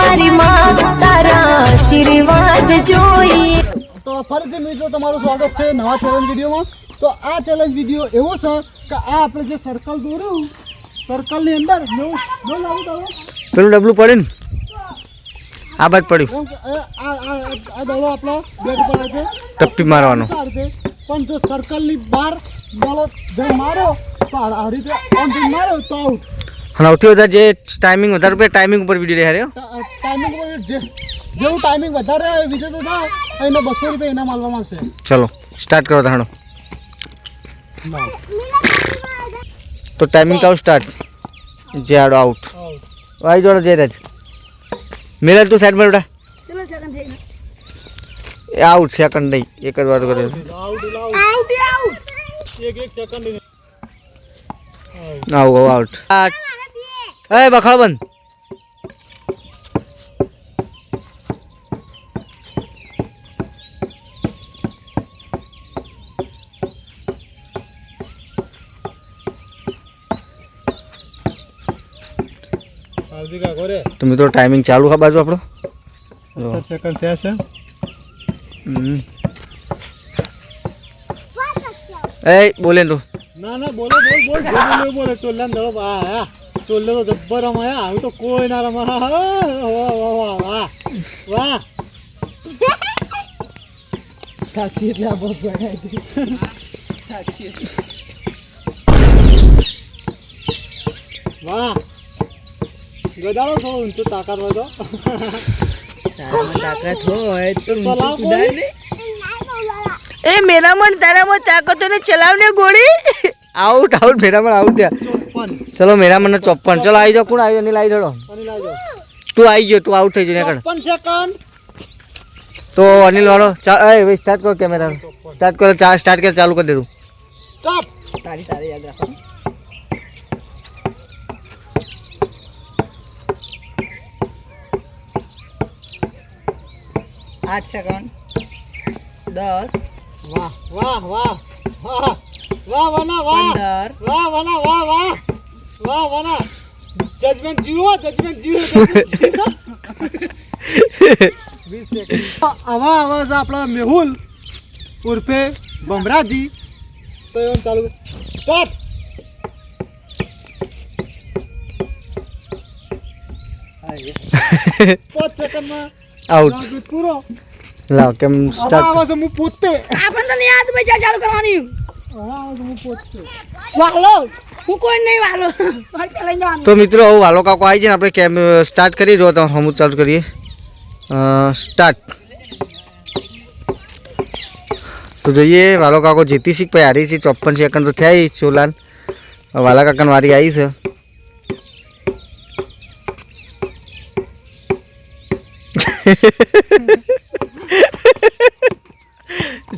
મારી માં તારા આશીર્વાદ જોઈએ. તો ફરીથી મિત્રો તમારું સ્વાગત છે નવા ચેલેન્જ વિડીયોમાં. તો આ ચેલેન્જ વિડીયો એવો છે કે આ આપણે જે સર્કલ દોર્યું સર્કલની અંદર પેલું ડબલું પડે ને આ બાદ પડ્યું આ દડો આપણો બેટ પર આવે ટપ્પી મારવાનો. પણ જો સર્કલની બહાર દડો જે મારો તો આ રીતે ઓન માર્યો તો આઉટ. અને સૌથી વધારે જે ટાઈમિંગ વધારે રૂપિયા ટાઈમિંગ ઉપર વિડીયો રહ્યા ટાઈમિંગ જેવું ટાઈમિંગ વધારે વિજેતો થાય એને 200 રૂપિયા એના માલવામાં આવશે. ચલો સ્ટાર્ટ કરો તાણો. તો ટાઈમિંગ ચાલુ સ્ટાર્ટ. જે આડો આઉટ આવી જોડો જય રાજ મેરા તું સાઈડ માં બેટા આઉટ સેકન્ડ નહીં એક જ વાર કર્યો આઉટ એ બખાવ બંધ. તો મિત્રો ટાઈમિંગ ચાલુ હા બાજુ આપણો 17 સેકન્ડ થયા છે. એ બોલે તું ના બોલો બોલે ચોલ્લા દડો હા ચોલ્લે તો જબ્બર રમાયા હવે તો કોઈ ના રમા. વાહ વાહ સાચી એટલે આ બસ બનાવી સાચી વાહ ગદાડો થોડો ઊંચો તાકાત હોય તો તાકાત હોય તો એ મેરામણ તારામાં તાકાત ને ચલાવને ગોળી આઉટ આઉટ મેરામણ આઉટ થયા. ચલો મેરામણ ને 54. ચલો આવી જાઓ. કોણ આવ્યો અનિલ આવી જાઓ. તું આવી ગયો તું આઉટ થઈ ગયો. 54 સેકન્ડ. તો અનિલ વાળો સ્ટાર્ટ કરો કેમેરા સ્ટાર્ટ કરો સ્ટાર્ટ કર ચાલુ કરી દે તું. સ્ટાર્ટ. તારી યાદ રાખો. 8 સેકન્ડ 10 વાહ વાહ વાહ વાહ વાહ વના વાહ 15 વાહ વના વાહ વાહ વાહ વના જજમેન્ટ જીવો 20 સેકન્ડ. આવા આવાજ આપણા મેહુલ ઉર્ફે બમરાજી તો એમ ચાલુ સ્ટાર્ટ. પાંચ સેકન્ડમાં આઉટ પૂરો. લાવ કેમ સ્ટાર્ટ આવાજ હું પોતે આપણને તો યાદ બચા ચાલુ કરવાની. આવાજ હું પોતે વાલો હું કોઈ નહીં વાલો ફરકે લઈ જવાનું. તો મિત્રો હવે વાલો કાકો આવી જાય ને આપણે કેમ સ્ટાર્ટ કરીએ. જો તમે હમું ચાલુ કરીએ સ્ટાર્ટ. તો જોઈએ વાલો કાકો જીતી શીખ પછી હારી છે. 54 સેકન્ડ તો થયા ચોલાન. વાલા કાકાની વારી આવી છે.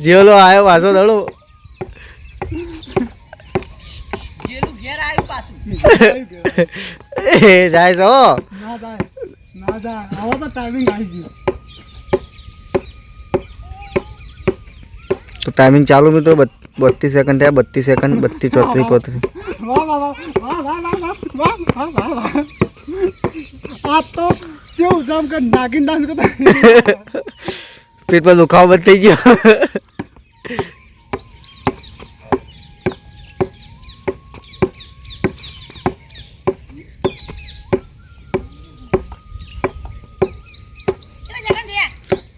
જેલો આવ્યો પાછો દડો જેલું ઘેર આવ્યું પાછું. એ જાય છે હો. ના જાય આવો તો ટાઈમિંગ આવી ગયું. તો ટાઈમિંગ ચાલુ મિત્રો 32 સેકન્ડ થયા. 32 સેકન્ડ 32 34 35. વાહ વાહ વાહ વાહ વાહ વાહ વાહ વાહ વાહ. આ તો કેવું જામ કે નાગિન ડાન્સ કરતા પેટ પર દુખાવો બંધ થઈ ગયો.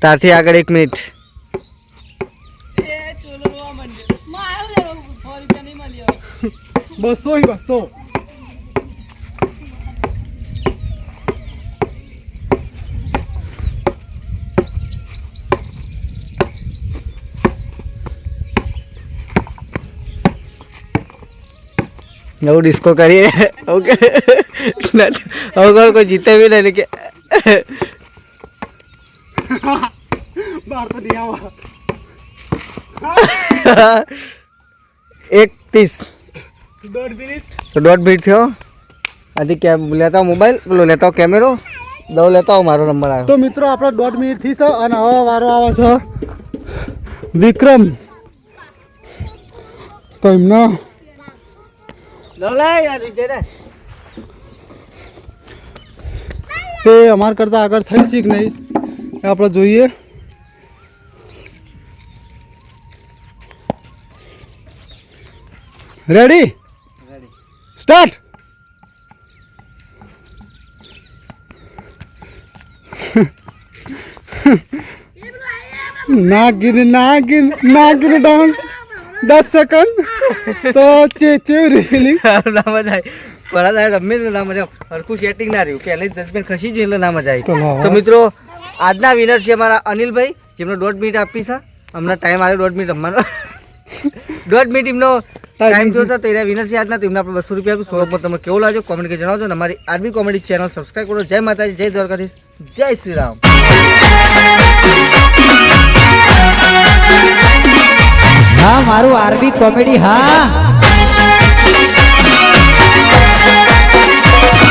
તારથી આગળ 1 મિનિટ. એ ચોલો રોવા માંડ્યો. મારો લેવો 100 રૂપિયા નહીં મળ્યો. 200. નવું ડિસ્કો કરીએ. ઓકે હવે કોઈ જીતે બી નહીં કે બાર તો નહીં આવા. 31 1.5 મિનિટ. તો 1.5 મિનિટ થયો. આથી કેમ લેતા આવો મોબાઈલ પેલો લેતા આવો કેમેરો દડો લેતા આવો. મારો નંબર આવ્યો. તો મિત્રો આપણે 1.5 મિનિટ થી છે અને હવે વારો આવે છે વિક્રમ. તો એમનો લો લે યાર વિજય રે તે અમારા કરતાં આગળ થઈ શીખ નહીં એ આપણે જોઈએ. Ready start. Nagin Nagin Nagin dance 10 second તો ચે રીલી ના મજા આવી કોરા થાય રમે ને ના મજા હરખું સેટિંગ ના રહ્યું પહેલે જજમેન્ટ ખસી ગયું એટલે ના મજા આવી. તો મિત્રો આજના વિનર છે અમારા અનિલભાઈ જેમનો 1.5 મિનિટ આપી છે. હમણાં ટાઈમ આવ્યો 1.5 મિનિટ રમવાનો 1.5 મિનિટ એમનો ટાઈમ થયો છે. તો એના વિનર છે આજના. તો એમને આપણે 200 રૂપિયા આપીશું. સ્વરૂપમાં તમે કેવું લાગ્યો કોમેન્ટ કરી જણાવજો. અને અમારી આરબી કોમેડી ચેનલ સબસ્ક્રાઈબ કરો. જય માતાજી, જય દ્વારકાધીશ, જય શ્રી રામ. હા મારું આરબી કોમેડી હા.